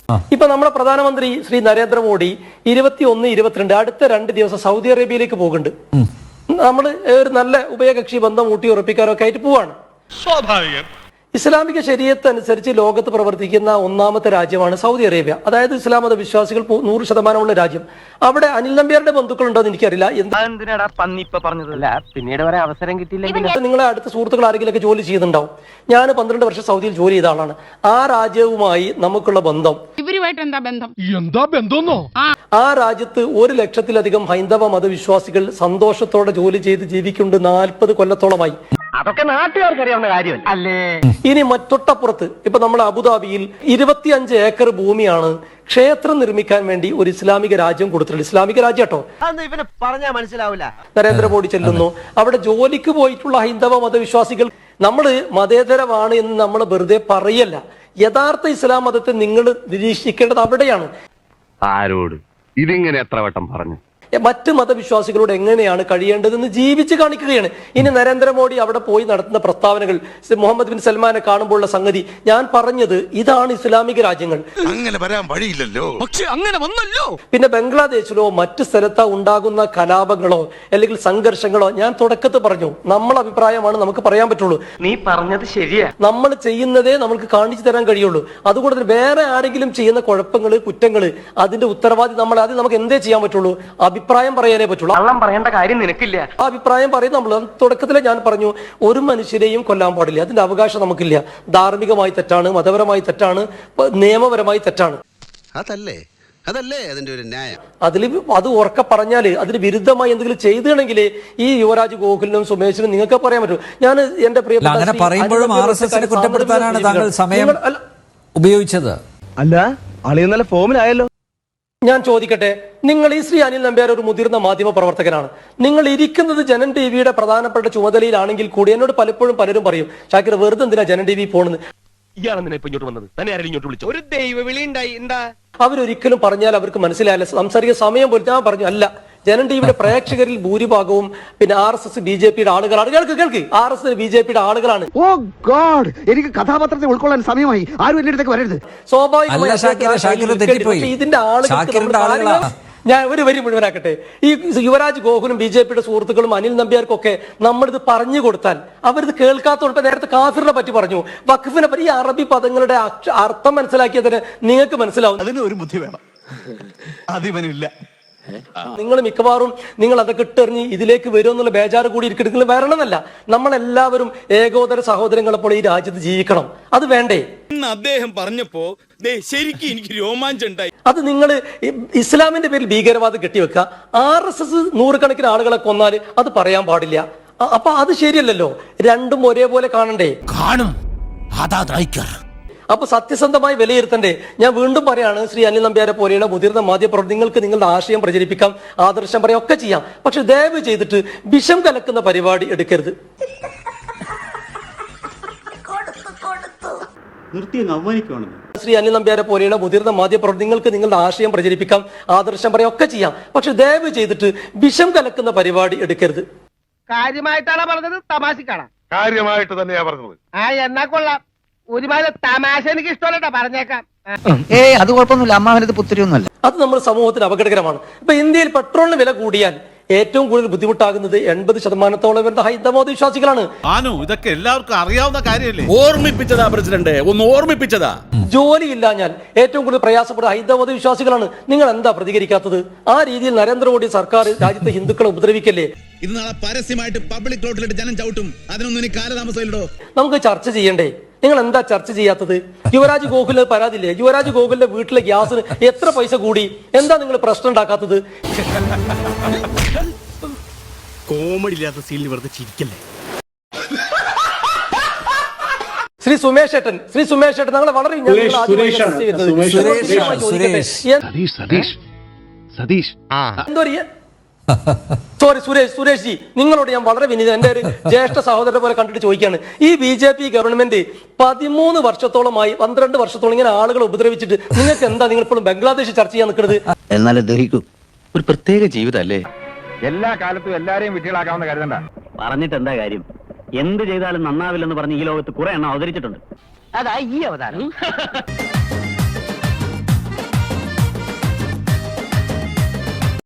ഇപ്പൊ നമ്മുടെ പ്രധാനമന്ത്രി ശ്രീ നരേന്ദ്രമോദി 21, 22 അടുത്ത 2 ദിവസം സൗദി അറേബ്യയിലേക്ക് പോകുന്നുണ്ട്. നമ്മൾ ഒരു നല്ല ഉഭയകക്ഷി ബന്ധം ഊട്ടി ഉറപ്പിക്കാനൊക്കെ ആയിട്ട് പോവാണ്. സ്വാഭാവികം. ഇസ്ലാമിക ശരീഅത്ത് അനുസരിച്ച് ലോകത്ത് പ്രവർത്തിക്കുന്ന ഒന്നാമത്തെ രാജ്യമാണ് സൗദി അറേബ്യ. അതായത് ഇസ്ലാം മത വിശ്വാസികൾ 100% രാജ്യം. അവിടെ അനിൽ നമ്പ്യാരുടെ ബന്ധുക്കൾ ഉണ്ടോ എന്ന് എനിക്കറിയില്ല. പിന്നീട് വരെ അവസരം കിട്ടിയില്ലെങ്കിൽ നിങ്ങളെ അടുത്ത സുഹൃത്തുക്കൾ ആരെങ്കിലൊക്കെ ജോലി ചെയ്യുന്നുണ്ടാവും. ഞാൻ 12 വർഷം സൗദിയിൽ ജോലി ചെയ്ത ആളാണ്. ആ രാജ്യവുമായി നമുക്കുള്ള ബന്ധം ഇവരുമായിട്ട് എന്താ ബന്ധം? ആ രാജ്യത്ത് 1 ലക്ഷത്തിലധികം ഹൈന്ദവ മതവിശ്വാസികൾ സന്തോഷത്തോടെ ജോലി ചെയ്ത് ജീവിക്കുന്നുണ്ട് 40 കൊല്ലത്തോളമായി. അതൊക്കെ നാട്ടുകാർക്ക് അറിയാവുന്ന കാര്യം അല്ലേ? ഇനി മറ്റൊട്ടപ്പുറത്ത് ഇപ്പൊ നമ്മൾ അബുദാബിയിൽ 25 ഏക്കർ ഭൂമിയാണ് ക്ഷേത്രം നിർമ്മിക്കാൻ വേണ്ടി ഒരു ഇസ്ലാമിക രാജ്യം കൊടുത്തിട്ടുണ്ട്. ഇസ്ലാമിക രാജ്യം കേട്ടോ, ഇവനെ പറഞ്ഞാൽ മനസ്സിലാവില്ല. നരേന്ദ്രമോദി ചെല്ലുന്നു. അവിടെ ജോലിക്ക് പോയിട്ടുള്ള ഹൈന്ദവ മതവിശ്വാസികൾ നമ്മള് മതേതരമാണ് എന്ന് നമ്മൾ വെറുതെ പറയല്ല. യഥാർത്ഥ ഇസ്ലാം മതത്തെ നിങ്ങൾ നിരീക്ഷിക്കേണ്ടത് അവിടെയാണ്. ആരോട് ഇതിങ്ങനെ എത്ര വട്ടം പറഞ്ഞു? മറ്റ് മതവിശ്വാസികളോട് എങ്ങനെയാണ് കഴിയേണ്ടതെന്ന് ജീവിച്ച് കാണിക്കുകയാണ്. ഇനി നരേന്ദ്രമോദി അവിടെ പോയി നടത്തുന്ന പ്രസ്താവനകൾ, മുഹമ്മദ് ബിൻ സൽമാനെ കാണുമ്പോഴുള്ള സംഗതി, ഞാൻ പറഞ്ഞത് ഇതാണ് ഇസ്ലാമിക രാജ്യങ്ങൾ. അങ്ങനെ വരാൻ വഴിയില്ലല്ലോ. പക്ഷെ അങ്ങനെ വന്നല്ലോ. പിന്നെ ബംഗ്ലാദേശിലോ മറ്റ് സ്ഥലത്തോ ഉണ്ടാകുന്ന കലാപങ്ങളോ അല്ലെങ്കിൽ സംഘർഷങ്ങളോ ഞാൻ തുടക്കത്തിൽ പറഞ്ഞു, നമ്മളെ അഭിപ്രായമാണ് നമുക്ക് പറയാൻ പറ്റുള്ളൂ. നീ പറഞ്ഞത് ശരിയാ. നമ്മൾ ചെയ്യുന്നതേ നമുക്ക് കാണിച്ചു തരാൻ കഴിയുള്ളൂ. അതുകൊണ്ട് വേറെ ആരെങ്കിലും ചെയ്യുന്ന കുഴപ്പങ്ങള്, കുറ്റങ്ങള്, അതിന്റെ ഉത്തരവാദി നമ്മൾ. അത് നമുക്ക് എന്തേ ചെയ്യാൻ പറ്റുള്ളൂ? അഭിപ്രായം പറയാനേ പറ്റുള്ളൂ. കള്ളം പറയേണ്ട കാര്യം നിനക്കില്ല. ആ അഭിപ്രായം പറയും നമ്മൾ. തുടക്കത്തിലെ ഞാൻ പറഞ്ഞു, ഒരു മനുഷ്യരെയും കൊല്ലാൻ പാടില്ല. അതിന്റെ അവകാശം നമുക്കില്ല. ധാർമ്മികമായി തെറ്റാണ്, മതപരമായി തെറ്റാണ്, നിയമപരമായി തെറ്റാണ്. അതല്ലേ അതിന്റെ ഒരു ന്യായം. അത് ഉറക്കെ പറഞ്ഞാല് അതിന് വിരുദ്ധമായി എന്തെങ്കിലും ചെയ്തിട്ടുണ്ടെങ്കിൽ ഈ യുവരാജ് ഗോകുലിനും സുമേഷിനും നിങ്ങൾക്ക് പറയാൻ പറ്റും. ഞാൻ എന്റെ അങ്ങനെ പറയുമ്പോഴും RSSനെ കുറ്റപ്പെടുത്താനാണ് താങ്കൾ സമയം ഉപയോഗിച്ചത്. അല്ല, അളിയ നല്ല ഫോമിലായല്ലോ. ഞാൻ ചോദിക്കട്ടെ, നിങ്ങൾ ഈ ശ്രീ അനിൽ നമ്പ്യാർ ഒരു മുതിർന്ന മാധ്യമ പ്രവർത്തകനാണ്. നിങ്ങൾ ഇരിക്കുന്നത് ജനൻ ടിവിയുടെ പ്രധാനപ്പെട്ട ചുമതലയിലാണെങ്കിൽ കൂടി എന്നോട് പലപ്പോഴും പലരും പറയും, ഷാക്കിർ വെറുതെ എന്തിനാ ജനൻ ടിവി പോണെന്ന്. ഒരു ദൈവ വിളി ഉണ്ടായി. എന്താ? അവരൊരിക്കലും പറഞ്ഞാൽ അവർക്ക് മനസ്സിലായില്ല. സംസാരിക്കുന്ന സമയം പോലും ഞാൻ പറഞ്ഞു, അല്ല, ജനൻ ടിവിയുടെ പ്രേക്ഷകരിൽ ഭൂരിഭാഗവും പിന്നെ RSS BJPയുടെ ആളുകളാണ്. കേൾക്ക്, RSS BJPയുടെ ആളുകളാണ്. ഓ ഗോഡ്, എനിക്ക് കഥാപാത്രത്തെ ഉൾക്കൊള്ളാൻ സമയമായി. ആരും എന്റെ അടുത്തേക്ക് വരരുത്. സ്വാഭാവികമായി ഇതിന്റെ ആളുകൾ ഞാൻ ഒരു വരി മുഴുവനാക്കട്ടെ. ഈ യുവരാജ് ഗോകുലും BJPയുടെ സുഹൃത്തുക്കളും അനിൽ നമ്പ്യാർക്കൊക്കെ നമ്മളിത് പറഞ്ഞു കൊടുത്താൽ അവരിത് കേൾക്കാത്തോണ്ട് നേരത്തെ കാഫിറിനെ പറ്റി പറഞ്ഞു, വഖഫിനെ പറ്റി, ഈ അറബി പദങ്ങളുടെ അർത്ഥം മനസ്സിലാക്കിയതിന് നിങ്ങൾക്ക് മനസ്സിലാവും. അതിന് ഒരു ബുദ്ധി വേണം, അതിവനില്ല. നിങ്ങൾ മിക്കവാറും നിങ്ങൾ അതൊക്കെ ഇട്ടെറിഞ്ഞ് ഇതിലേക്ക് വരും എന്നുള്ള ബേജാറ് കൂടി ഇരിക്കുന്നത് വരണമെന്നല്ല. നമ്മളെല്ലാവരും ഏകോദര സഹോദരങ്ങളെ പോലെ ഈ രാജ്യത്ത് ജീവിക്കണം. അത് വേണ്ടേ? അദ്ദേഹം പറഞ്ഞപ്പോ ശരിക്കും എനിക്ക് രോമാഞ്ചം ഉണ്ടായി. അത് നിങ്ങൾ ഇസ്ലാമിന്റെ പേരിൽ ഭീകരവാദം കെട്ടിവെക്കുക. RSS 100 കണക്കിന് ആളുകളെ കൊന്നാല് അത് പറയാൻ പാടില്ല. അപ്പൊ അത് ശരിയല്ലല്ലോ. രണ്ടും ഒരേപോലെ കാണണ്ടേ? കാണും. അപ്പൊ സത്യസന്ധമായി വിലയിരുത്തണ്ടേ? ഞാൻ വീണ്ടും പറയാണ്, ശ്രീ അനിൽ നമ്പ്യാരെ പോലെയുള്ള മുതിർന്ന മാധ്യമപ്രവർത്തകർക്ക് നിങ്ങളുടെ ആശയം പ്രചരിപ്പിക്കാം, ആദർശം പറയാം, ഒക്കെ ചെയ്യാം. പക്ഷെ ദയവ് ചെയ്തിട്ട് വിഷം കലക്കുന്ന പരിപാടി എടുക്കരുത്. ശ്രീ അനിൽ നമ്പ്യാരെ പോലെയുള്ള മുതിർന്ന മാധ്യമപ്രവർത്തകർക്ക് നിങ്ങളുടെ ആശയം പ്രചരിപ്പിക്കാം, ആദർശം പറയാം, ഒക്കെ ചെയ്യാം. പക്ഷെ ദയവ് ചെയ്തിട്ട് വിഷം കലക്കുന്ന പരിപാടി എടുക്കരുത്. കാര്യമായിട്ടാണ് പറഞ്ഞത്? തമാശക്കാണ്? കാര്യമായിട്ട് തന്നെയാ പറഞ്ഞത്. എന്നാ കൊള്ളാം. ഒരുപാട് തമാശ എനിക്ക് ഇഷ്ടമല്ല, പറഞ്ഞേക്കാം. അത് കുഴപ്പമൊന്നുമില്ല. അമ്മാവനത് പുത്തിരിയൊന്നുമല്ല. അത് നമ്മുടെ സമൂഹത്തിന് അപകടകരമാണ്. ഇപ്പൊ ഇന്ത്യയിൽ പെട്രോളിന് വില കൂടിയാൽ ഏറ്റവും കൂടുതൽ ബുദ്ധിമുട്ടാകുന്നത് 80% വരുന്ന ഹൈന്ദവ വിശ്വാസികളാണ്. ഇതൊക്കെ എല്ലാവർക്കും അറിയാവുന്ന കാര്യമല്ലേ? ഓർമ്മിപ്പിച്ചതാ പ്രസിഡന്റ്, ഒന്ന് ഓർമ്മിപ്പിച്ചതാ. ജോലിയില്ലാഞ്ഞാൽ ഏറ്റവും കൂടുതൽ പ്രയാസപ്പെടുന്ന ഹൈന്ദവ മതവിശ്വാസികളാണ്. നിങ്ങൾ എന്താ പ്രതികരിക്കാത്തത്? ആ രീതിയിൽ നരേന്ദ്രമോദി സർക്കാർ രാജ്യത്തെ ഹിന്ദുക്കളെ ഉപദ്രവിക്കല്ലേ? ഇത് നാളെ പരസ്യമായിട്ട് പബ്ലിക് റോഡിലിട്ട് ജനം ചവിട്ടും. അതിനൊന്നും ഇനി കാലതാമസമില്ലടോ. നമുക്ക് ചർച്ച ചെയ്യണ്ടേ? നിങ്ങൾ എന്താ ചർച്ച ചെയ്യാത്തത്? യുവരാജ് ഗോകുലിന് പരാതിയില്ലേ? യുവരാജ് ഗോകുലിന്റെ വീട്ടിലെ ഗ്യാസിന് എത്ര പൈസ കൂടി? എന്താ നിങ്ങൾ പ്രശ്നം ഉണ്ടാക്കാത്തത്? കോമഡി ഇല്ലാത്ത സീനിൽ വെറുതെ ചിരിക്കല്ലേ. ശ്രീ സുമേഷ് ഏട്ടൻ ഞങ്ങളെ വളരെ സോറി സുരേഷ് ജി, നിങ്ങളോട് ഞാൻ വളരെ വിനീതൻ, എന്റെ ഒരു ജ്യേഷ്ഠ സഹോദരനെ പോലെ കണ്ടിട്ട് ചോദിക്കുകയാണ്. ഈ BJP ഗവൺമെന്റ് 13 വർഷത്തോളമായി 12 വർഷത്തോളം ഇങ്ങനെ ആളുകളെ ഉപദ്രവിച്ചിട്ട് നിങ്ങൾക്ക് എന്താ നിങ്ങൾ ഇപ്പോഴും ബംഗ്ലാദേശ് ചർച്ച ചെയ്യാൻ നിൽക്കുന്നത്? എന്നാലും ദഹിക്കും. ഒരു പ്രത്യേക ജീവിതമല്ലേ? എല്ലാ കാലത്തും എല്ലാരെയും വിട്ടികളാക്കാവുന്ന കരുതണ്ട. പറഞ്ഞിട്ട് എന്താ കാര്യം? എന്ത് ചെയ്താലും നന്നാവില്ലെന്ന് പറഞ്ഞ് ഈ ലോകത്ത് കുറെ എണ്ണം അവതരിച്ചിട്ടുണ്ട്. അതാ ഈ അവതാരം.